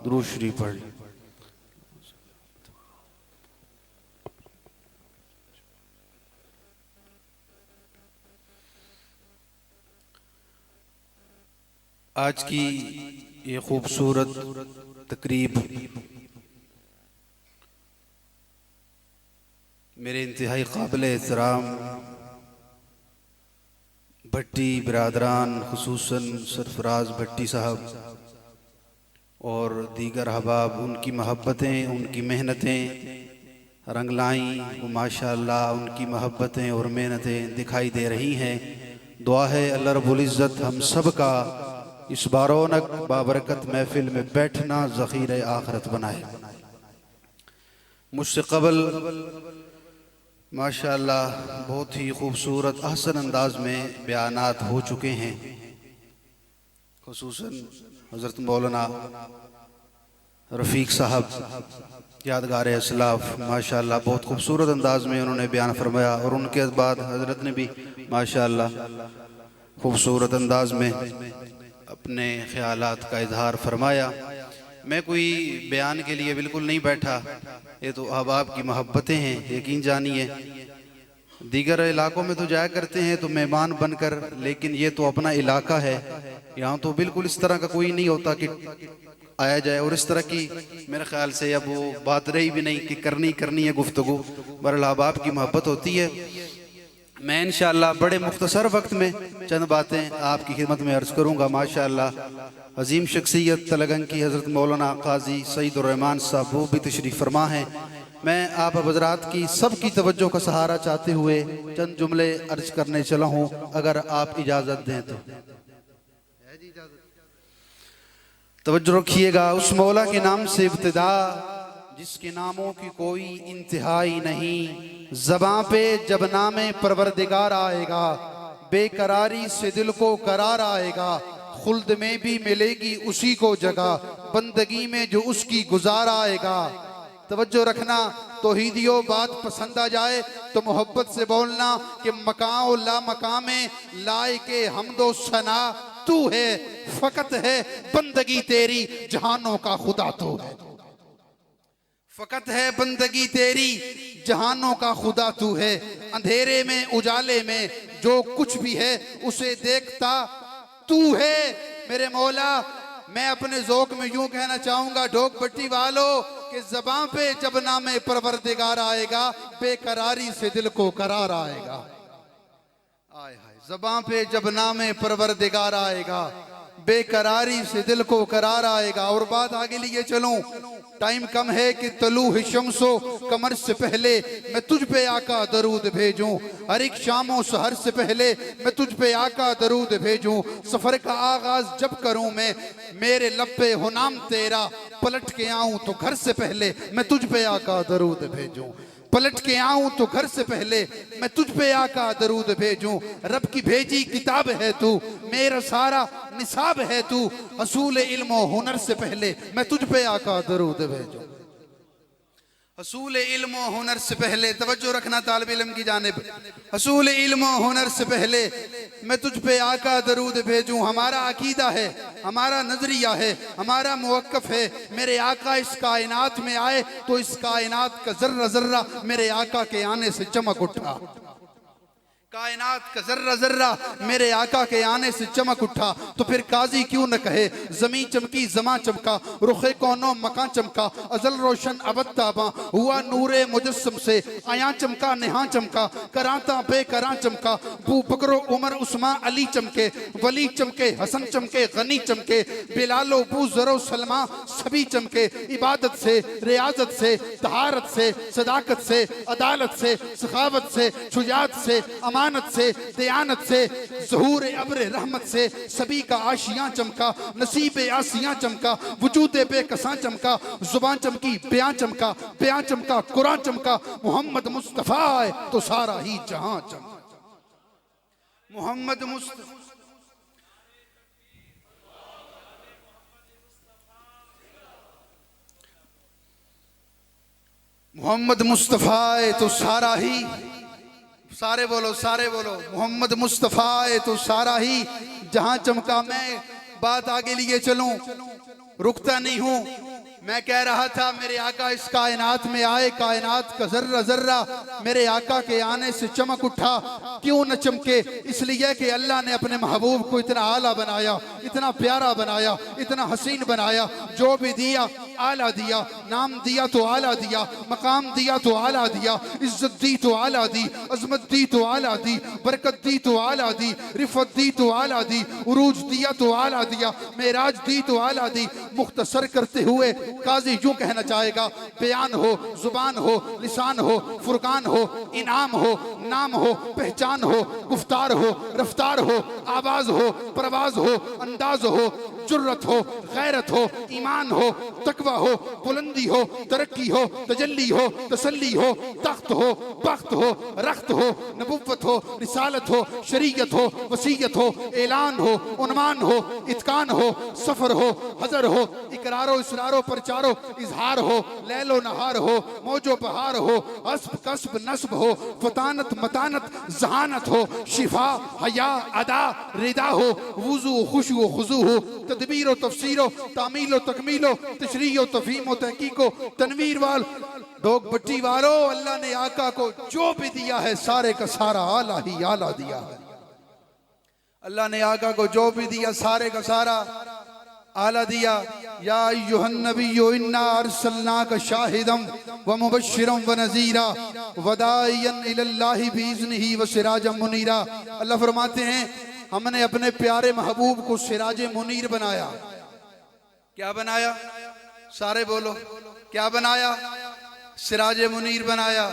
दुरूद शरीफ पढ़ लें। आज की ये खूबसूरत तकरीब मेरे इंतहाई काबिल एहतराम भट्टी बिरादरान खुसूसन सरफराज भट्टी साहब और दीगर अहबाब, उनकी मोहब्बतें, उनकी मेहनतें रंग लाई, माशाअल्लाह उनकी मोहब्बतें और मेहनतें दिखाई दे रही हैं। दुआ है अल्लाह रब्बुल इज़्ज़त हम सब का इस बारौनक बाबरकत महफिल में बैठना ज़ख़ीरे आखिरत बनाए। मुझसे क़बल माशाअल्लाह बहुत ही खूबसूरत अहसन अंदाज में बयानात हो चुके हैं। खुसूसन हज़रत मौलाना रफ़ीक साहब यादगार असलाफ़ माशाअल्लाह बहुत खूबसूरत अंदाज में उन्होंने बयान फरमाया और उनके बाद हज़रत ने भी माशाअल्लाह खूबसूरत अंदाज में अपने ख़यालात का इजहार फरमाया। मैं कोई बयान के लिए बिल्कुल नहीं बैठा, ये तो अहबाब की मोहब्बतें हैं, यकीन जानिए। दीगर इलाकों में तो जाया करते हैं तो मेहमान बनकर, लेकिन ये तो अपना इलाका है, यहाँ तो बिल्कुल इस तरह का कोई नहीं होता कि आया जाए। और इस तरह की मेरे ख्याल से अब वो बात रही भी नहीं कि करनी है गुफ्तगू। बहरहाल अहबाब की मोहब्बत होती है। मैं इंशाअल्लाह बड़े मुख्तसर वक्त में चंद बातें आपकी खिदमत में अर्ज़ करूँगा। माशाअल्लाह अजीम शख्सियत तलगंग की हज़रत मौलाना काजी सईदुर रहमान साहब वो भी तशरीफ़ फरमा हैं। मैं आप हज़रात की सब की तवज्जो का सहारा चाहते हुए चंद जुमले अर्ज़ करने चला हूँ, अगर आप इजाज़त दें तो। तवज्जो रखिएगा। उस मौला के नाम से इब्तिदा जिसके नामों की कोई इंतहाई नहीं, ज़बां पे जब नामे परवरदिगार आएगा बेकरारी से दिल को करार आएगा। खुल्द में भी मिलेगी उसी को जगह, बंदगी में जो उसकी गुजार आएगा। तवज्जो रखना, तौहीदियो बात पसंद आ जाए तो मोहब्बत से बोलना कि मकाओ ला मकामे लायके हमदो सना तू है, फकत है बंदगी तेरी जहानों का खुदा तू है। फकत है बंदगी तेरी जहानों का खुदा तू है। अंधेरे में उजाले में जो कुछ भी है उसे देखता तू है मेरे मौला। मैं अपने ज़ौक़ में यूं कहना चाहूंगा ढोक भट्टी वालों कि ज़बां पे जब नामे परवरदिगार आएगा बेकरारी से दिल को करार आएगा। आय हाय, ज़बां पे जब नामे परवरदिगार आएगा बेकरारी से दिल को करार आएगा। और बात आगे लिए चलूं, टाइम कम है कि तलू ही शम्सो कमर से पहले मैं तुझ पे आका दरूद भेजूं। हर एक शामों सहर से पहले मैं तुझ पे आका दरूद भेजूं। सफर का आगाज जब करूं मेरे लब पे हो नाम तेरा, पलट के आऊं तो घर से पहले मैं तुझ पे आका दरूद भेजूं। पलट के आऊं तो घर से पहले मैं तुझ पे आका दरूद भेजूं। रब की भेजी किताब है तू, मेरा सारा निसाब है तू। असूल इल्म हुनर से पहले मैं तुझ पे आका दरूद भेजूं। असूल इल्म हुनर से पहले, तवज्जो रखना तालिब इल्म की जानिब। असूल इल्म हुनर से पहले मैं तुझ पे आका दरूद भेजूं। हमारा अकीदा है, हमारा नजरिया है, हमारा मुवक्कफ है। मेरे आका इस कायनात में आए तो इस कायनात का जर्रा जर्रा मेरे आका के आने से चमक उठा। कायनात का जर्रा जर्रा मेरे आका के आने से चमक उठा। तो फिर काजी क्यों न कहे जमी चमकी जमा चमका, रुखे कौनो मकां चमका, अजल रोशन अबद ताबा हुआ नूरे मुजस्सम से। आया चमका नेहा चमका, कराता बेकरां चमका। बू बकरो उमर उस्मा अली चमके, वली चमके हसन चमके गनी चमके। बिलालो बू जरो सलमा सभी चमके। इबादत से रियाजत से तहारत से सदाकत से अदालत से सखावत से शुजात से अमानत से दयानत से ज़हूर अब्र रहमत से सभी का आशियां चमका। नसीब आसियां चमका, वजूद बेकसां चमका। जुबान चमकी बयां चमका, बयां चमका कुरान चमका। मोहम्मद मुस्तफ़ा है तो सारा ही जहां चमका। मोहम्मद मुस्तफ़ा मोहम्मद मुस्तफ़ा है तो सारा ही, सारे बोलो मोहम्मद मुस्तफ़ा है तो सारा ही जहां चमका। मैं बात आगे लिए चलूं, रुकता नहीं हूं। मैं कह रहा था मेरे आका इस कायनात में आए, कायनात का जर्रा जर्रा मेरे आका के आने से चमक उठा। क्यों न चमके? इसलिए कि अल्लाह ने अपने महबूब को इतना आला बनाया, इतना प्यारा बनाया, इतना हसीन बनाया। जो भी दिया आला दिया, नाम दिया तो आला दिया, मकाम दिया तो आला दिया, इज्जत दी तो आला दी, अजमत दी तो आला दी, बरकत दी तो आला दी, रिफत दी तो आला दी, उरूज दिया तो आला दिया, मेराज दी तो आला दी। मुख्तसर करते हुए काजी यूं कहना चाहेगा, बयान हो, जुबान हो, लिसान हो, फुरकान हो, इनाम हो, नाम हो, पहचान हो, गुफ्तार हो, रफ्तार हो, आवाज हो, परवाज हो, अंदाज हो, जुर्रत हो, गैरत हो, ईमान हो, तकवा हो, बुलंदी हो, तरक्की हो, तजल्ली हो, तसल्ली हो, तख्त हो, बख्त हो, रख्त हो, नबुव्वत हो, रिसालत हो, शरीयत हो, वसीयत हो, ऐलान हो, उन्मान हो, इत्कान हो, सफर हो, हजर हो, इकरारो इसरारो परचारो इजहार हो, लैलो नहार हो, मौजो बहार हो, अस्ब कसब नस्ब हो, फतानत मतानत जहानत हो, शिफा हया अदा रिदा हो, वुजू खुशू खुजू हो, तदबीर तफसीर तामील तकमील तशरीह तफहीम तहकीक तनवीर वाल डोग भट्टी वालों, अल्लाह ने आका को जो भी दिया है सारे का सारा आला ही आला दिया है। अल्लाह ने आका को जो भी दिया सारे का सारा आला दिया। या अय्युहन नबिय्यु इन्ना अरसलनाका शाहिदम व मुबश्शिरम व नज़ीरा व दाइयन इलल्लाहि बिइज़्निही व सिराजम मुनीरा। अल्लाह फरमाते हैं हमने अपने प्यारे महबूब को सिराज मुनीर बनाया। क्या बनाया? सारे बोलो, क्या बनाया? सिराज मुनीर बनाया।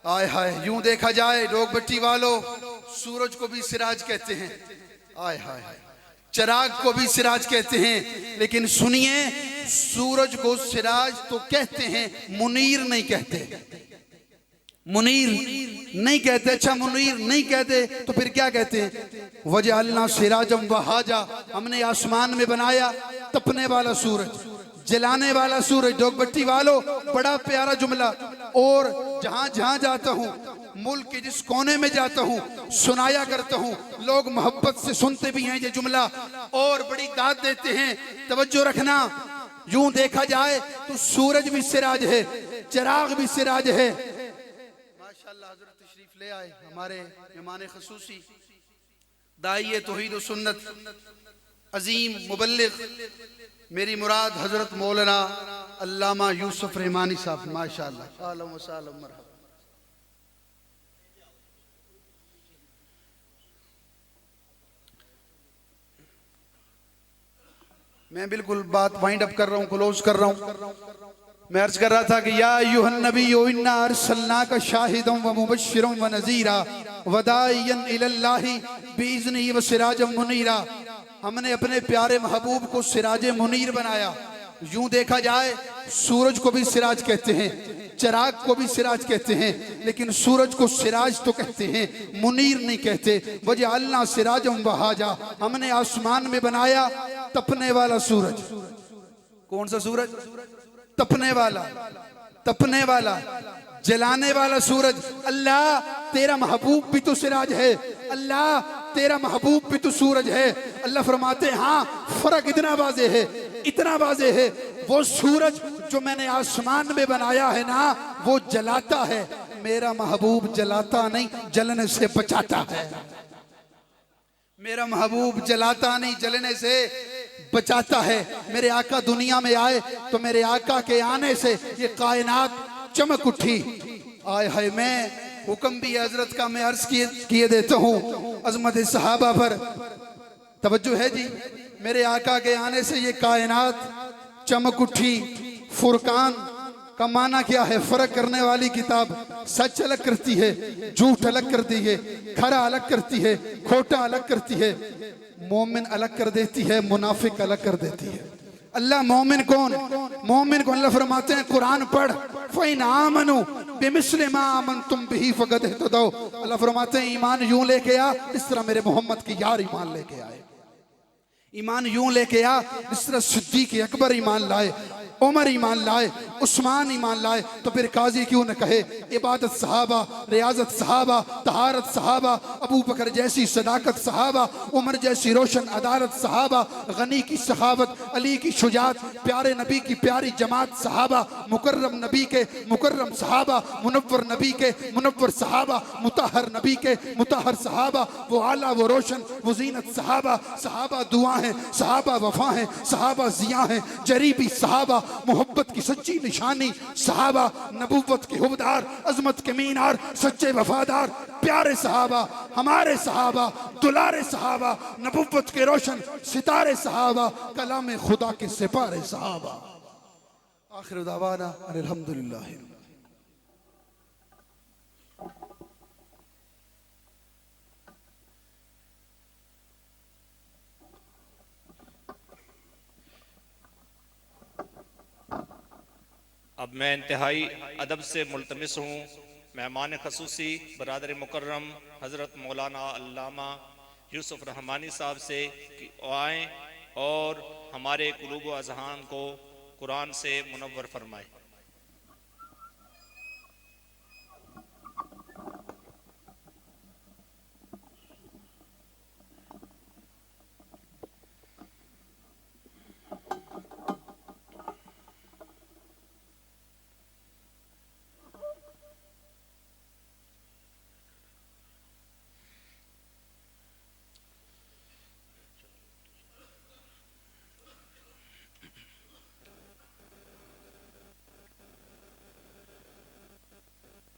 आय हाय, यूं देखा जाए डोग भट्टी वालों, सूरज को भी सिराज कहते हैं। आय हाय, चिराग को भी सिराज कहते हैं, लेकिन सुनिए सूरज को सिराज तो कहते हैं, मुनीर नहीं कहते। मुनीर नहीं कहते। अच्छा मुनीर नहीं कहते तो फिर क्या कहते हैं? वजअलना सिराजम वहाजा, हमने आसमान में बनाया तपने वाला सूरज, जलाने वाला सूरज। डोग भट्टी वालों, बड़ा प्यारा जुमला। और जहां जहां जाता हूं, मुल्क के जिस कोने में जाता हूं, सुनाया करता हूं, लोग मोहब्बत से सुनते भी हैं ये जुमला और बड़ी दाद देते हैं। तवज्जो रखना, यूं देखा जाए तो सूरज भी सिराज है, चिराग भी सिराज है। माशाअल्लाह, हजरत तशरीफ ले आए हमारे मेहमान खसूसी, दाइए तौहीद व सुन्नत, अजीम मुबल्लिग मेरी मुराद हजरत मौलाना अल्लामा यूसुफ रहमानी साहब। माशाअल्लाह, आलम व सालम मरहबा। मैं बिल्कुल बात वाइंड अप कर रहा हूँ, क्लोज कर रहा हूँ। मैं अर्ज कर रहा था कि या अय्युहन नबिय्यु इन्ना अरसलनाका शाहिदम व मुबश्शिरम व नज़ीरा व दाइयन इलल्लाहि बिइज़्निही व सिराजम मुनीरा। हमने अपने प्यारे महबूब को सिराज मुनीर बनाया। यूं देखा जाए सूरज को भी सिराज कहते हैं, चिराग को भी सिराज कहते हैं, लेकिन सूरज को सिराज तो कहते हैं, मुनीर नहीं कहते। वजअलना सिराजम वहाजा, हमने आसमान में बनाया तपने वाला सूरज। कौन सा सूरज? तपने वाला, तपने वाला, जलाने वाला सूरज। अल्लाह तेरा महबूब भी तो सिराज है, अल्लाह तेरा महबूब भी तो सूरज है। अल्लाह फरमाते हैं हाँ, फर्क इतना वाज़े है, इतना वाज़े है, वो सूरज जो मैंने आसमान में बनाया है ना, वो जलाता है, मेरा महबूब जलाता नहीं, जलने से बचाता है। मेरा महबूब जलाता नहीं, जलने से बचाता है। मेरे आका दुनिया में आए तो मेरे आका के आने से ये कायनात चमक उठी। आय हाय, मैं हुक्म भी हजरत का मैं अर्ज किए देता हूँ अजमत सहाबा पर। तवज्जो है जी, मेरे आका के आने से ये कायनात चमक उठी। फुरकान का माना क्या है? फर्क करने वाली किताब। सच अलग करती है, झूठ अलग करती है, खरा अलग करती है, खोटा अलग करती है, मोमिन अलग कर देती है, मुनाफिक अलग कर देती है। अल्लाह मोमिन कौन? मोमिन को अल्लाह फरमाते हैं कुरान पढ़, फ़इन आमनू बिमिस्लि मा आमनतुम बिही फ़क़द इहतदौ। अल्लाह फरमाते हैं ईमान यूं लेके आ इस तरह मेरे मोहम्मद की यार ईमान लेके आए। ईमान यूं लेके आ जिस तरह सिद्दीक़ अकबर ईमान लाए, उमर ईमान लाए, उस्मान ईमान लाए, तो फिर काजी क्यों न कहे इबादत सहाबा, रियाजत सहाबा, तहारत सहाबा, अबू बकर जैसी सदाकत सहाबा, उमर जैसी रोशन अदालत सहाबा, गनी की सखावत, अली की शुजात, प्यारे नबी की प्यारी जमात सहाबा, मुकर्रम नबी के मुकर्रम सहाबा, मुनव्वर नबी के मुनव्वर सहाबा, मुताहर नबी के मुताहर सहाबा, वो आला वो रोशन वो जीनत सहाबा। सहाबा दुआ है, सहाबा वफा है, सहाबा जिया है, जरीबी सहाबा, मोहब्बत की सच्ची निशानी सहाबा, नबूवत के हुबदार, अजमत के मीनार, सच्चे वफादार, प्यारे सहाबा, हमारे सहाबा, दुलारे सहाबा, नबूवत के रोशन सितारे सहाबा, कलाम खुदा के सिपारे सहाबा। आखिर दावाना अल्हम्दुलिल्लाह। अब मैं इंतहाई अदब से मुल्तमिस हूँ मेहमान खसूसी बरादर मुकर्रम हज़रत मौलाना अल्लामा यूसुफ रहमानी साहब से कि आएँ और हमारे कुलूब व अज़हान को कुरान से मुनव्वर फरमाए।